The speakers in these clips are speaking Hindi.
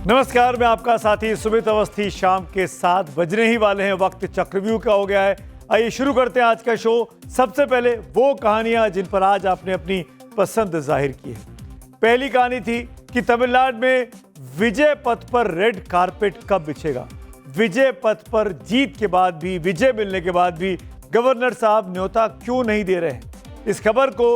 नमस्कार, मैं आपका साथी सुमित अवस्थी। शाम के 7 बजने ही वाले हैं, वक्त चक्रव्यूह का हो गया है। आइए शुरू करते हैं आज का शो। सबसे पहले वो कहानियां जिन पर आज आपने अपनी पसंद जाहिर की है। पहली कहानी थी कि तमिलनाडु में विजय पथ पर रेड कारपेट कब बिछेगा। विजय पथ पर जीत के बाद भी, विजय मिलने के बाद भी गवर्नर साहब न्योता क्यों नहीं दे रहे हैं। इस खबर को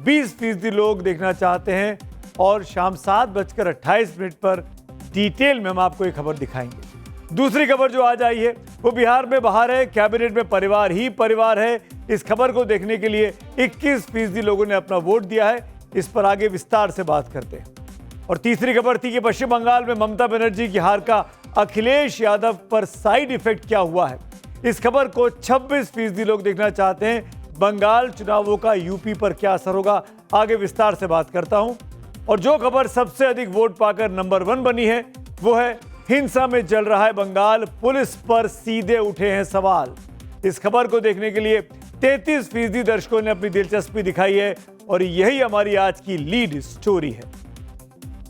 20% लोग देखना चाहते हैं और शाम 7:28 पर डिटेल में हम आपको ये खबर दिखाएंगे। दूसरी खबर जो आज आई है वो बिहार में बाहर है, कैबिनेट में परिवार ही परिवार है। इस खबर को देखने के लिए 21% लोगों ने अपना वोट दिया है। इस पर आगे विस्तार से बात करते हैं। और तीसरी खबर थी कि पश्चिम बंगाल में ममता बनर्जी की हार का अखिलेश यादव पर साइड इफेक्ट क्या हुआ है। इस खबर को 26% लोग देखना चाहते हैं। बंगाल चुनावों का यूपी पर क्या असर होगा, आगे विस्तार से बात करता हूं। और जो खबर सबसे अधिक वोट पाकर नंबर 1 बनी है वो है हिंसा में जल रहा है बंगाल, पुलिस पर सीधे उठे हैं सवाल। इस खबर को देखने के लिए 33% दर्शकों ने अपनी दिलचस्पी दिखाई है और यही हमारी आज की लीड स्टोरी है।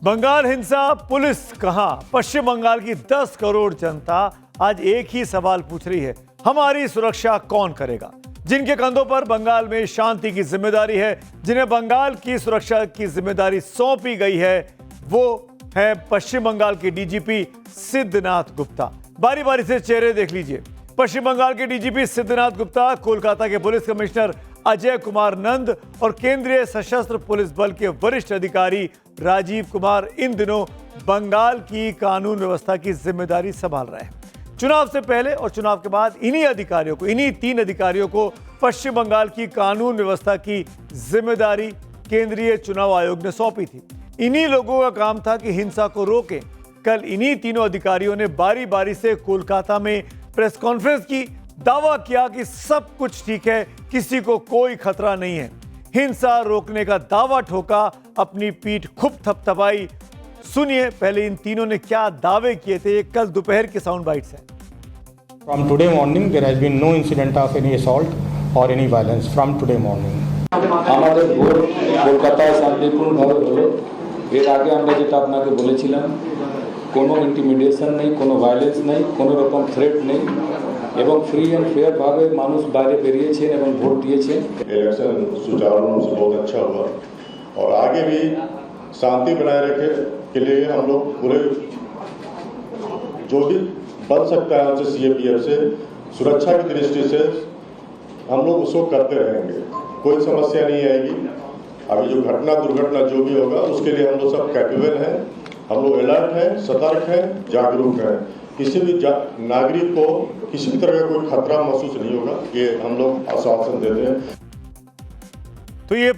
बंगाल हिंसा, पुलिस कहां। पश्चिम बंगाल की 10 करोड़ जनता आज एक ही सवाल पूछ रही है, हमारी सुरक्षा कौन करेगा। जिनके कंधों पर बंगाल में शांति की जिम्मेदारी है, जिन्हें बंगाल की सुरक्षा की जिम्मेदारी सौंपी गई है, वो है पश्चिम बंगाल के डीजीपी सिद्धनाथ गुप्ता। बारी बारी से चेहरे देख लीजिए। पश्चिम बंगाल के डीजीपी सिद्धनाथ गुप्ता, कोलकाता के पुलिस कमिश्नर अजय कुमार नंद और केंद्रीय सशस्त्र पुलिस बल के वरिष्ठ अधिकारी राजीव कुमार इन दिनों बंगाल की कानून व्यवस्था की जिम्मेदारी संभाल रहे हैं। चुनाव से पहले और चुनाव के बाद इन्हीं 3 अधिकारियों को पश्चिम बंगाल की कानून व्यवस्था की जिम्मेदारी केंद्रीय चुनाव आयोग ने सौंपी थी। इन्हीं लोगों का काम था कि हिंसा को रोकें। कल इन्हीं तीनों अधिकारियों ने बारी बारी से कोलकाता में प्रेस कॉन्फ्रेंस की, दावा किया कि सब कुछ ठीक है, किसी को कोई खतरा नहीं है। हिंसा रोकने का दावा ठोका, अपनी पीठ खूब थपथपाई। सुनिए पहले इन तीनों ने क्या दावे किए थे। कल दोपहर के साउंड बाइट्स हैं। From today morning, there has been no incident of any assault or any violence from today morning. আমাদের ভোট কলকাতায় শান্তিপূর্ণভাবে হলো। এর আগে আমরা যেটা আপনাকে বলেছিলাম, কোনো ইন্টিমিডেশন নেই, কোনো ভায়োলেন্স নেই, কোনো রকম থ্রেট নেই এবং ফ্রি অ্যান্ড ফেয়ারভাবে মানুষ বাইরে বেরিয়েছেন এবং ভোট দিয়েছেন। इलेक्शन सुचारू रूप से बहुत अच्छा हुआ और आगे भी शांति बनाए रखे के लिए हम लोग पूरे जो भी बन सकता है हमसे सीएपीएफ से सुरक्षा की दृष्टि से हम लोग उसको करते रहेंगे। कोई समस्या नहीं आएगी। अभी जो घटना दुर्घटना जो भी होगा उसके लिए हम लोग सब कैपेबल हैं, हम लोग अलर्ट हैं, सतर्क हैं, जागरूक हैं। किसी भी नागरिक को किसी भी तरह का कोई खतरा महसूस नहीं होगा, ये हम लोग आश्वासन देते हैं। तो ये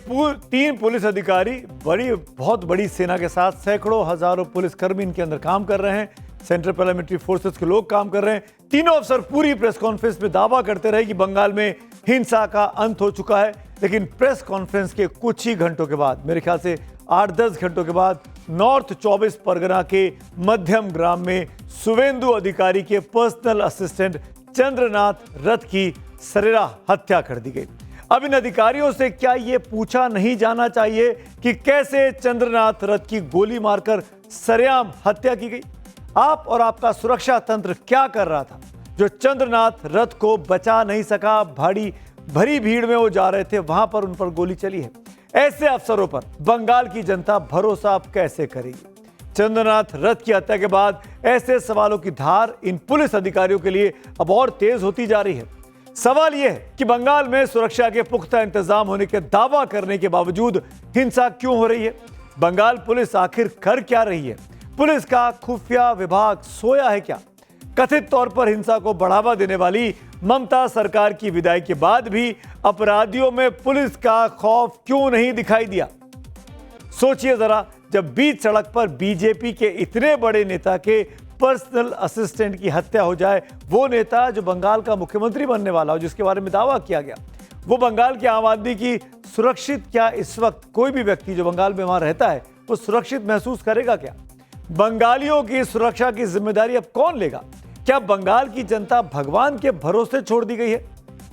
3 पुलिस अधिकारी बहुत बड़ी सेना के साथ सैकड़ों हजारों पुलिसकर्मी इनके अंदर काम कर रहे हैं। सेंट्रल पार्लियामेंट्री फोर्सेस के लोग काम कर रहे हैं। तीनों अफसर पूरी प्रेस कॉन्फ्रेंस में दावा करते रहे कि बंगाल में हिंसा का अंत हो चुका है। लेकिन प्रेस कॉन्फ्रेंस के कुछ ही घंटों के बाद, मेरे ख्याल से 8-10 घंटों के बाद, नॉर्थ 24 परगना के मध्यम ग्राम में सुवेंदु अधिकारी के पर्सनल असिस्टेंट चंद्रनाथ रथ की सरेराह हत्या कर दी गई। अब इन अधिकारियों से क्या ये पूछा नहीं जाना चाहिए कि कैसे चंद्रनाथ रथ की गोली मारकर सरेआम हत्या की गई। आप और आपका सुरक्षा तंत्र क्या कर रहा था जो चंद्रनाथ रथ को बचा नहीं सका। भरी भीड़ में वो जा रहे थे, वहां पर उन पर गोली चली है। ऐसे अफसरों पर बंगाल की जनता भरोसा अब कैसे करेगी। चंद्रनाथ रथ की हत्या के बाद ऐसे सवालों की धार इन पुलिस अधिकारियों के लिए अब और तेज होती जा रही है। सवाल यह है कि बंगाल में सुरक्षा के पुख्ता इंतजाम होने के दावा करने के बावजूद हिंसा क्यों हो रही है। बंगाल पुलिस आखिर कर क्या रही है। पुलिस का खुफिया विभाग सोया है क्या। कथित तौर पर हिंसा को बढ़ावा देने वाली ममता सरकार की विदाई के बाद भी अपराधियों में पुलिस का खौफ क्यों नहीं दिखाई दिया। सोचिए जरा, जब बीच सड़क पर बीजेपी के इतने बड़े नेता के पर्सनल असिस्टेंट की हत्या हो जाए, वो नेता जो बंगाल का मुख्यमंत्री बनने वाला हो, जिसके बारे में दावा किया गया, वो बंगाल की आम आदमी की सुरक्षित क्या इस वक्त कोई भी व्यक्ति जो बंगाल में वहां रहता है वो सुरक्षित महसूस करेगा क्या। बंगालियों की सुरक्षा की जिम्मेदारी अब कौन लेगा। क्या बंगाल की जनता भगवान के भरोसे छोड़ दी गई है।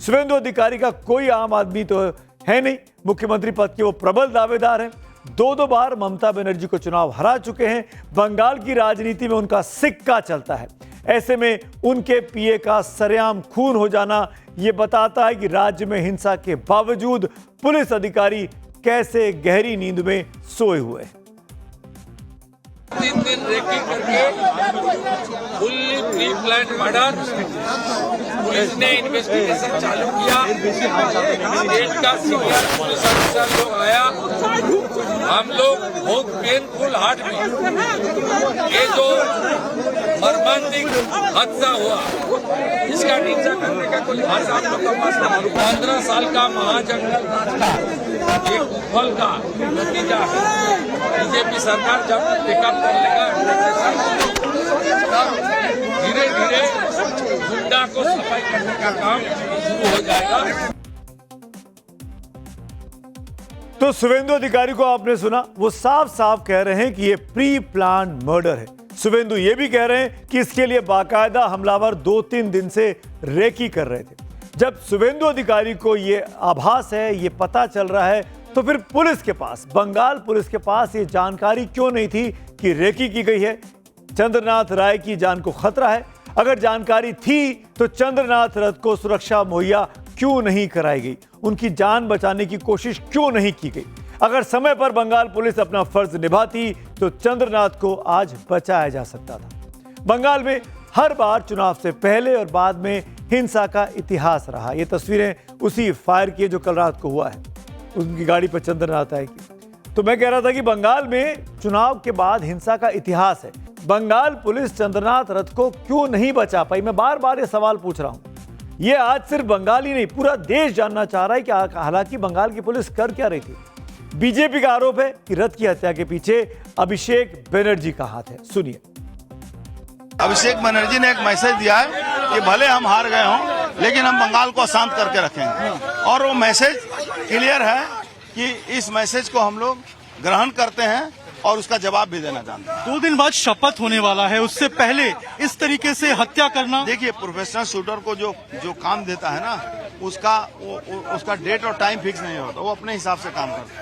सुवेंदु अधिकारी का कोई आम आदमी तो है नहीं, मुख्यमंत्री पद के वो प्रबल दावेदार हैं। दो बार ममता बनर्जी को चुनाव हरा चुके हैं। बंगाल की राजनीति में उनका सिक्का चलता है। ऐसे में उनके पीए का सरेआम खून हो जाना ये बताता है कि राज्य में हिंसा के बावजूद पुलिस अधिकारी कैसे गहरी नींद में सोए हुए हैं। 3 दिन रेकी करके fully pre plan murder, police ने इन्वेस्टिगेशन चालू किया। स्टेट का सीनियर पुलिस अफसर लोग आया। हम लोग बहुत पेनफुल हार्ट में ये जो मर्मांतिक हादसा हुआ इसका निंदा करने का कोई भाषा हम लोग के पास नहीं। 15 साल का महाजंगल राज का एक कुफल का नतीजा है। बीजेपी सरकार जब टेकअप कर लेगा तब धीरे धीरे गुंडा को सफाई करने का काम शुरू हो जाएगा। तो शुभेंदु अधिकारी को आपने सुना, वो साफ साफ कह रहे हैं कि ये प्री प्लान मर्डर है। शुभेंदु ये भी कह रहे हैं कि इसके लिए बाकायदा हमलावर 2-3 दिन से रेकी कर रहे थे। जब शुभेंदु अधिकारी को ये आभास है, ये पता चल रहा है, तो फिर पुलिस के पास, बंगाल पुलिस के पास ये जानकारी क्यों नहीं थी कि रेकी की गई है, चंद्रनाथ राय की जान को खतरा है? अगर जानकारी थी तो चंद्रनाथ रथ को सुरक्षा मुहैया क्यों नहीं कराई गई? उनकी जान बचाने की कोशिश क्यों नहीं की गई? अगर समय पर बंगाल पुलिस अपना फर्ज निभाती तो चंद्रनाथ को आज बचाया जा सकता था। बंगाल में हर बार चुनाव से पहले और बाद में हिंसा का इतिहास रहा। ये तस्वीरें उसी फायर की जो कल रात को हुआ है, उनकी गाड़ी पर चंद्रनाथ राय की। तो मैं कह रहा था कि बंगाल में चुनाव के बाद हिंसा का इतिहास है। बंगाल पुलिस चंद्रनाथ रथ को क्यों नहीं बचा पाई? मैं बार बार ये सवाल पूछ रहा हूं। ये आज सिर्फ बंगाल ही नहीं, पूरा देश जानना चाह रहा है कि हालांकि बंगाल की पुलिस कर क्या रही थी। बीजेपी का आरोप है कि रथ की हत्या के पीछे अभिषेक बनर्जी का हाथ है। सुनिए। अभिषेक बनर्जी ने एक मैसेज दिया है कि भले हम हार गए हों लेकिन हम बंगाल को शांत करके रखेंगे, और वो मैसेज क्लियर है कि इस मैसेज को हम लोग ग्रहण करते हैं और उसका जवाब भी देना जानते हैं। 2 दिन बाद शपथ होने वाला है, उससे पहले इस तरीके से हत्या करना। देखिए, प्रोफेशनल शूटर को जो काम देता है ना, उसका डेट और टाइम फिक्स नहीं होता, वो अपने हिसाब से काम करता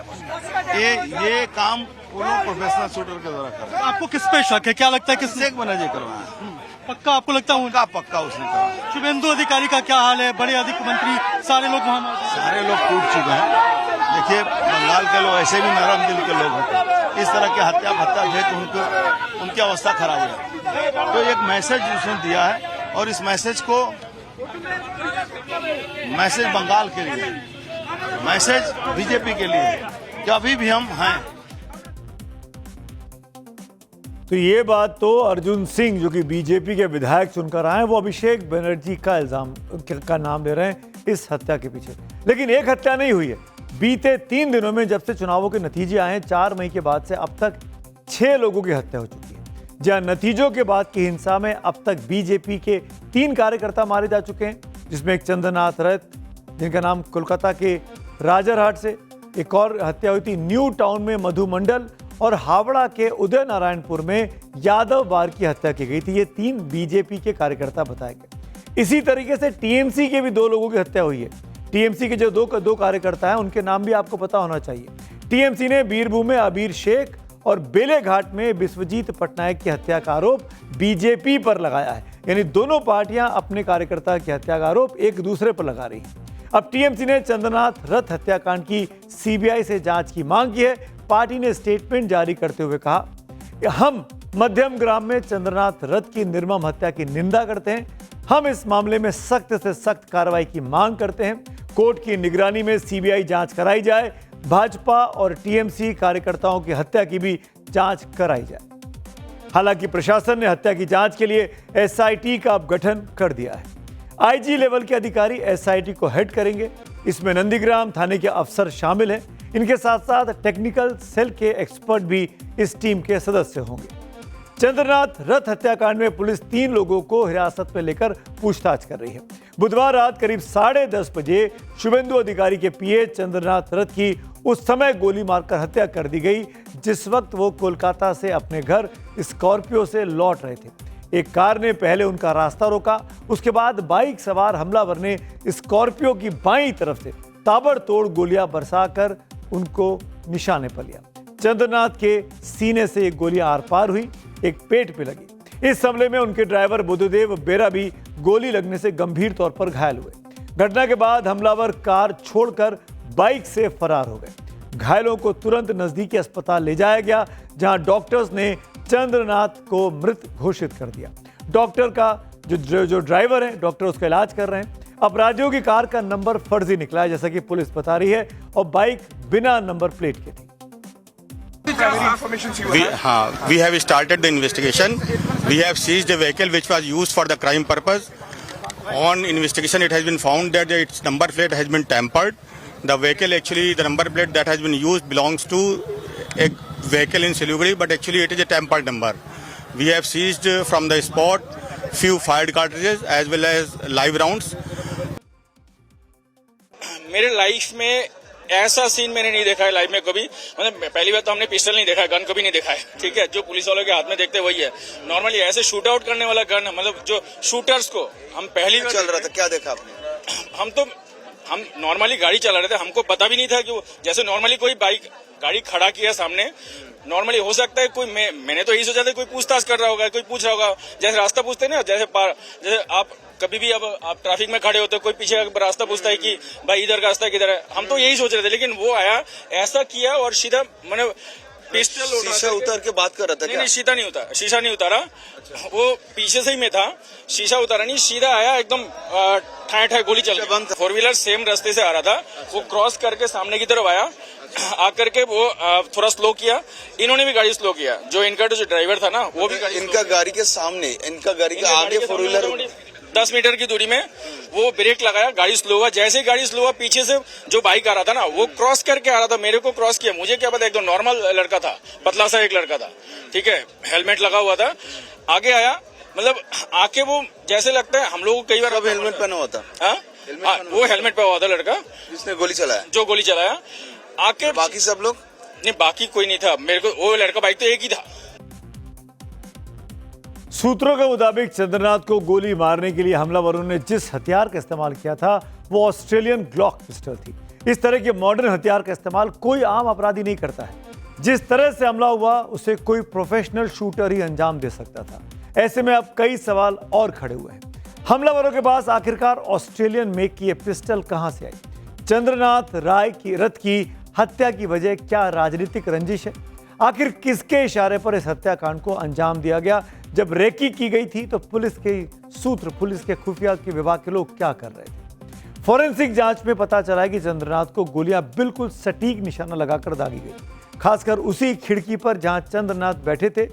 है। ये काम वो लोग प्रोफेशनल शूटर के द्वारा कर रहे हैं। आपको किस पे शक है? क्या लगता है किसने अभिषेक बनर्जी करवाया? पक्का आपको लगता है? पक्का उसने करा। शुभेंदु अधिकारी का क्या हाल है? बड़े अधिक मंत्री सारे लोग वहाँ मौजूद हैं। सारे लोग टूट चुके हैं। देखिए, बंगाल के लोग ऐसे भी नरम दिल के लोग होते हैं। इस तरह के हत्या भेद तो उनकी अवस्था खराब हो जाती है। तो एक मैसेज उसने दिया है, और इस मैसेज बंगाल के लिए, मैसेज बीजेपी के लिए कि अभी भी हम हैं। तो ये बात तो अर्जुन सिंह, जो कि बीजेपी के विधायक चुनकर आए हैं, वो अभिषेक बनर्जी का नाम ले रहे हैं इस हत्या के पीछे। लेकिन एक हत्या नहीं हुई है। बीते 3 दिनों में जब से चुनावों के नतीजे आए हैं, 4 मई के बाद से अब तक 6 लोगों की हत्या हो चुकी है। जहां नतीजों के बाद की हिंसा में अब तक बीजेपी के 3 कार्यकर्ता मारे जा चुके हैं, जिसमें एक चंद्रनाथ रथ, जिनका नाम कोलकाता के राजरहाट से, एक और हत्या हुई थी न्यू टाउन में मधु मंडल, और हावड़ा के उदय नारायणपुर में यादव बार की हत्या की गई थी। ये 3 बीजेपी के कार्यकर्ता बताए गए। इसी तरीके से टीएमसी के भी 2 लोगों की हत्या हुई है। टीएमसी के जो दो कार्यकर्ता हैं, उनके नाम भी आपको पता होना चाहिए। टीएमसी ने बीरभूम में अबीर शेख और बेलेघाट में विश्वजीत पटनायक की हत्या का आरोप बीजेपी पर लगाया है। यानी दोनों पार्टियां अपने कार्यकर्ता की हत्या का आरोप एक दूसरे पर लगा रही हैं। अब टीएमसी ने चंद्रनाथ रथ हत्याकांड की सीबीआई से जांच की मांग की है। पार्टी ने स्टेटमेंट जारी करते हुए कहा कि हम मध्यम ग्राम में चंद्रनाथ रथ की निर्मम हत्या की निंदा करते हैं। हम इस मामले में सख्त से सख्त कार्रवाई की मांग करते हैं। कोर्ट की निगरानी में सीबीआई जांच कराई जाए। भाजपा और टीएमसी कार्यकर्ताओं की हत्या की भी जांच कराई जाए। हालांकि प्रशासन ने हत्या की जांच के लिए एसआईटी का गठन कर दिया है। आईजी लेवल के अधिकारी एसआईटी को हेड करेंगे। इसमें नंदीग्राम थाने के अफसर शामिल हैं। इनके साथ साथ टेक्निकल सेल के एक्सपर्ट भी इस टीम के सदस्य होंगे। चंद्रनाथ रथ हत्याकांड में पुलिस 3 लोगों को हिरासत में लेकर पूछताछ कर रही है। बुधवार रात करीब 10:30 बजे शुभेंदु अधिकारी के पीए चंद्रनाथ रथ की उस समय गोली मारकर हत्या कर दी गई, जिस वक्त वो कोलकाता से अपने घर स्कॉर्पियो से लौट रहे थे। एक कार ने पहले उनका रास्ता रोका, उसके बाद बाइक सवार हमलावर ने स्कॉर्पियो की बाईं तरफ से ताबड़तोड़ गोलियां बरसाकर उनको निशाने पर लिया। चंद्रनाथ के सीने से एक गोली आर पार हुई, एक पेट पे लगी। इस हमले में उनके ड्राइवर बुद्धदेव बेरा भी गोली लगने से गंभीर तौर पर घायल हुए। घटना के बाद हमलावर कार छोड़कर बाइक से फरार हो गए। घायलों को तुरंत नजदीकी अस्पताल ले जाया गया, जहां डॉक्टर्स ने चंद्रनाथ को मृत घोषित कर दिया। डॉक्टर का जो ड्राइवर है, डॉक्टर उसका इलाज कर रहे हैं। अपराधियों की कार का नंबर फर्जी निकला है, जैसा कि पुलिस बता रही है, और बाइक बिना नंबर प्लेट के थी। We have started the investigation. We have seized a vehicle which was used for the crime purpose. On investigation, it has been found that its number plate has been tampered. The vehicle, actually, the number plate that has been used belongs to a vehicle in Siliguri, but actually it is a tampered number. We have seized from the spot few fired cartridges as well as live rounds. मेरे लाइफ में ऐसा सीन मैंने नहीं देखा है लाइफ में कभी। मतलब पहली बार तो हमने पिस्टल नहीं देखा है, गन कभी नहीं देखा है, ठीक है। जो पुलिस वालों के हाथ में देखते वही है। नॉर्मली ऐसे शूट आउट करने वाला गन, मतलब जो शूटर्स को हम पहली बार चल रहा था, क्या देखा आपने? हम नॉर्मली गाड़ी चला रहे थे, हमको पता भी नहीं था कि वो जैसे नॉर्मली कोई बाइक गाड़ी खड़ा किया सामने, नॉर्मली हो सकता है कोई मैंने तो यही सोचा था कोई पूछताछ कर रहा होगा, कोई पूछ रहा होगा, जैसे रास्ता पूछते ना, जैसे आप कभी भी अब आप ट्रैफिक में खड़े होते हो, कोई पीछे रास्ता पूछता है कि भाई इधर का रास्ता किधर है, हम तो यही सोच रहे थे। लेकिन वो आया, ऐसा किया और सीधा मैंने पिस्टल शीशा उतार के बात कर रहा था। नहीं, शीशा नहीं उतारा। वो पीछे से ही में था, शीशा उतारा नहीं, सीधा आया एकदम ठाए गोली चल रही। 4 व्हीलर सेम रास्ते से आ रहा था, वो क्रॉस करके सामने की तरफ आया, आकर के वो थोड़ा स्लो किया, इन्होंने भी गाड़ी स्लो किया। जो इनका जो ड्राइवर था ना, वो भी इनका गाड़ी के सामने, इनका गाड़ी के आगे 4 व्हीलर 10 मीटर की दूरी में वो ब्रेक लगाया, गाड़ी स्लो हुआ। जैसे ही गाड़ी स्लो हुआ, पीछे से जो बाइक आ रहा था ना, वो क्रॉस करके आ रहा था, मेरे को क्रॉस किया। मुझे क्या पता, एकदम नॉर्मल लड़का था, पतला सा एक लड़का था, ठीक है, हेलमेट लगा हुआ था। आगे आया, मतलब आके वो जैसे लगता है हम लोग को कई बार हेलमेट पहना हुआ था। वो हेलमेट पहना हुआ था लड़का जिसने गोली चलाया, जो गोली चलाया। आके बाकी सब लोग नहीं, बाकी कोई नहीं था। मेरे को वो लड़का बाइक तो एक ही था। सूत्रों के मुताबिक चंद्रनाथ को गोली मारने के लिए हमलावरों ने जिस हथियार का इस्तेमाल किया था, वो ऑस्ट्रेलियन ग्लॉक पिस्टल थी। इस तरह के मॉडर्न हथियार का इस्तेमाल कोई आम अपराधी नहीं करता है। जिस तरह से हमला हुआ, उसे कोई प्रोफेशनल शूटर ही अंजाम दे सकता था। ऐसे में अब कई सवाल और खड़े हुए हैं। हमलावरों के पास आखिरकार ऑस्ट्रेलियन मेक की ये पिस्टल कहां से आई? चंद्रनाथ राय की रथ की हत्या की वजह क्या राजनीतिक रंजिश है? आखिर किसके इशारे पर इस हत्याकांड को अंजाम दिया गया? जब रेकी की गई थी तो पुलिस के खुफिया के विभाग के लोग क्या कर रहे थे? फोरेंसिक जांच में पता चला है कि चंद्रनाथ को गोलियां बिल्कुल सटीक निशाना लगाकर दागी गई, खासकर उसी खिड़की पर जहां चंद्रनाथ बैठे थे।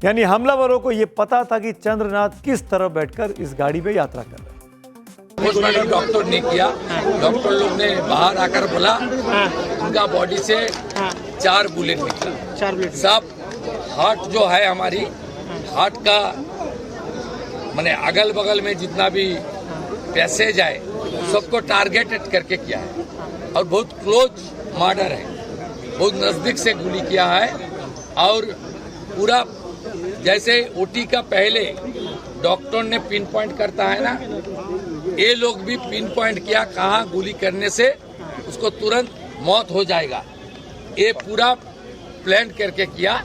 यानी हमलावरों को यह पता था कि चंद्रनाथ किस तरह बैठकर इस गाड़ी में यात्रा कर रहे हैं। पोस्टमार्टम डॉक्टर ने किया, डॉक्टर लोग ने बाहर आकर बोला उनका बॉडी से 4 बुलेट निकला। सब हार्ट जो है हमारी, हार्ट का माने अगल बगल में जितना भी पैसेज है सबको टारगेटेड करके किया है, और बहुत क्लोज मर्डर है, बहुत नजदीक से गोली किया है। और पूरा जैसे ओटी का पहले डॉक्टर ने पिन पॉइंट करता है ना, ये लोग भी पिन पॉइंट किया कहाँ गोली करने से उसको तुरंत मौत हो जाएगा, ये पूरा प्लान करके किया।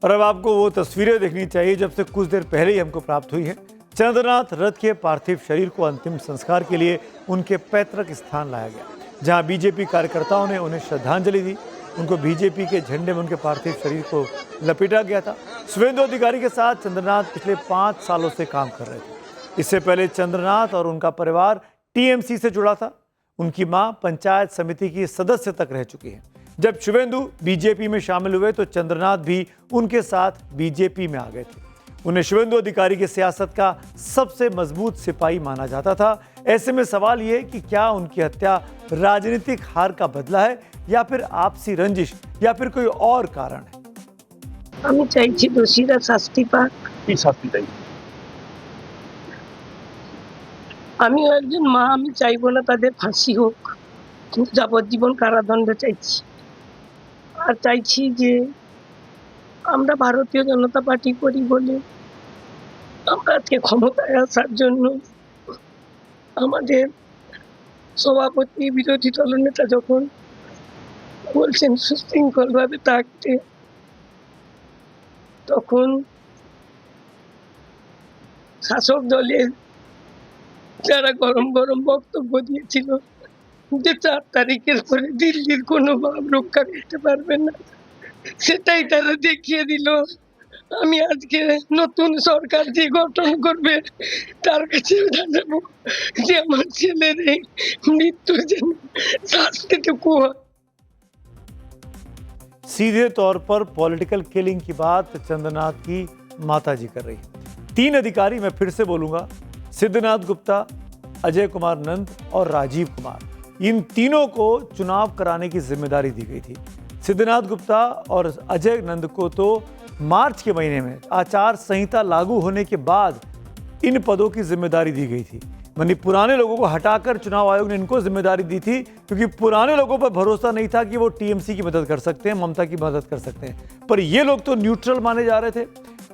और अब आपको वो तस्वीरें देखनी चाहिए जब से कुछ देर पहले ही हमको प्राप्त हुई है। चंद्रनाथ रथ के पार्थिव शरीर को अंतिम संस्कार के लिए उनके पैतृक स्थान लाया गया, जहां बीजेपी कार्यकर्ताओं ने उन्हें श्रद्धांजलि दी। उनको बीजेपी के झंडे में उनके पार्थिव शरीर को लपेटा गया था। शुभेंदु अधिकारी के साथ चंद्रनाथ पिछले 5 सालों से काम कर रहे थे। इससे पहले चंद्रनाथ और उनका परिवार टीएमसी से जुड़ा था। उनकी मां पंचायत समिति की सदस्य तक रह चुकी है। जब शुभेंदु बीजेपी में शामिल हुए तो चंद्रनाथ भी उनके साथ बीजेपी में आ गए थे। उन्हें शुभेंदु अधिकारी की सियासत का सबसे मजबूत सिपाही माना जाता था। ऐसे में सवाल ये कि क्या उनकी हत्या राजनीतिक हार का बदला है, या फिर आपसी रंजिश, या फिर कोई और कारण है? আমি চাইছি দোষীরা শাস্তি পাক। কি শাস্তি চাই? আমি একজন মা, আমি চাইবো না তাদের ফাঁসি হোক, কিন্তু যাবজ্জীবন কারাদণ্ড চাইছি। আর চাইছি যে আমরা ভারতীয় জনতা পার্টি করি বলে আমরা আজকে ক্ষমতায় আসার জন্য আমাদের সভাপতি বিরোধী দলনেতা যখন বলছেন সুশৃঙ্খলভাবে থাকতে। তখন শাসক দলের যারা গরম গরম বক্তব্য দিয়েছিল যে 4 তারিখের পরে দিল্লির কোনো ভাব রক্ষা করতে পারবে না, সেটাই তারা দেখিয়ে দিল। আমি আজকে নতুন সরকার যে গঠন করবে তার কাছে জানাবো যে আমার ছেলের এই মৃত্যুর যেন শাস্তিটুকু হয়। सीधे तौर पर पॉलिटिकल किलिंग की बात चंद्रनाथ की माताजी कर रही है। 3 अधिकारी, मैं फिर से बोलूंगा, सिद्धनाथ गुप्ता, अजय कुमार नंद और राजीव कुमार, इन तीनों को चुनाव कराने की जिम्मेदारी दी गई थी। सिद्धनाथ गुप्ता और अजय नंद को तो मार्च के महीने में आचार संहिता लागू होने के बाद इन पदों की जिम्मेदारी दी गई थी। यानी पुराने लोगों को हटाकर चुनाव आयोग ने इनको जिम्मेदारी दी थी, क्योंकि पुराने लोगों पर भरोसा नहीं था कि वो टीएमसी की मदद कर सकते हैं, ममता की मदद कर सकते हैं। पर ये लोग तो न्यूट्रल माने जा रहे थे।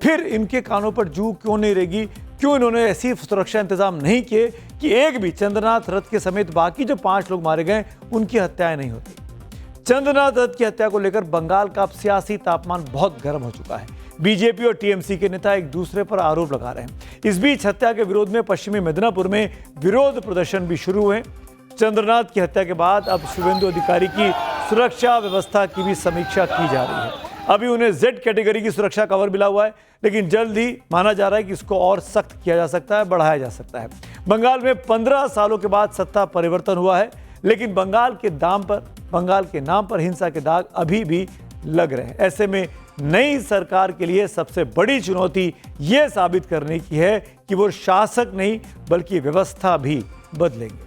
फिर इनके कानों पर जू क्यों नहीं रहेगी? क्यों इन्होंने ऐसी सुरक्षा इंतजाम नहीं किए कि एक भी चंद्रनाथ रथ के समेत बाकी जो 5 लोग मारे गए उनकी हत्याएं नहीं होती? चंद्रनाथ रथ की हत्या को लेकर बंगाल का अब सियासी तापमान बहुत गर्म हो चुका है। बीजेपी और टीएमसी के नेता एक दूसरे पर आरोप लगा रहे हैं। इस बीच हत्या के विरोध में पश्चिमी मिदनापुर में विरोध प्रदर्शन भी शुरू हुए। चंद्रनाथ की हत्या के बाद अब शुभेंदु अधिकारी की सुरक्षा व्यवस्था की भी समीक्षा की जा रही है। अभी उन्हें जेड कैटेगरी की सुरक्षा कवर मिला हुआ है, लेकिन जल्द ही माना जा रहा है कि इसको और सख्त किया जा सकता है, बढ़ाया जा सकता है। बंगाल में 15 सालों के बाद सत्ता परिवर्तन हुआ है, लेकिन बंगाल के नाम पर हिंसा के दाग अभी भी लग रहे हैं। ऐसे में नई सरकार के लिए सबसे बड़ी चुनौती यह साबित करने की है कि वो शासक नहीं बल्कि व्यवस्था भी बदलेंगे।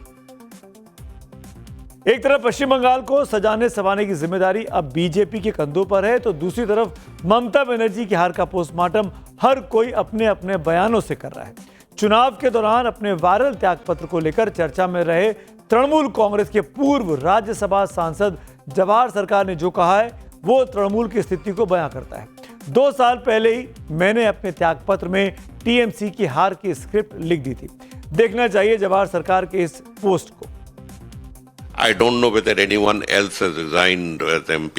एक तरफ पश्चिम बंगाल को सजाने संवारने की जिम्मेदारी अब बीजेपी के कंधों पर है, तो दूसरी तरफ ममता बनर्जी की हार का पोस्टमार्टम हर कोई अपने अपने बयानों से कर रहा है। चुनाव के दौरान अपने वायरल त्यागपत्र को लेकर चर्चा में रहे तृणमूल कांग्रेस के पूर्व राज्यसभा सांसद जवाहर सरकार ने जो कहा है वो तृणमूल की स्थिति को बयां करता है। 2 साल पहले ही मैंने अपने त्यागपत्र में टीएमसी की हार की स्क्रिप्ट लिख दी थी। देखना चाहिए जवाहर सरकार के इस पोस्ट को। I don't know whether anyone else has resigned as MP,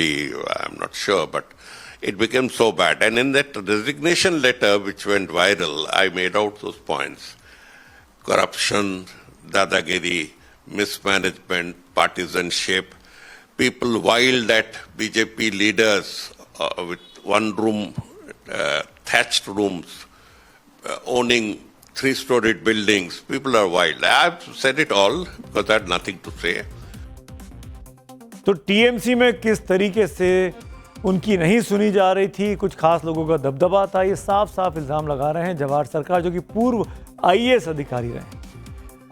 I'm not sure, but it became so bad. And in that resignation letter which went viral, I made out those points. Corruption, dadagiri, mismanagement, partisanship, people wild at BJP leaders with one-room, thatched rooms, owning 3-storied buildings. People are wild. I've said it all because I had nothing to say. तो टीएमसी में किस तरीके से उनकी नहीं सुनी जा रही थी, कुछ खास लोगों का दबदबा था, ये साफ साफ इल्जाम लगा रहे हैं जवाहर सरकार, जो कि पूर्व आईएएस अधिकारी रहे।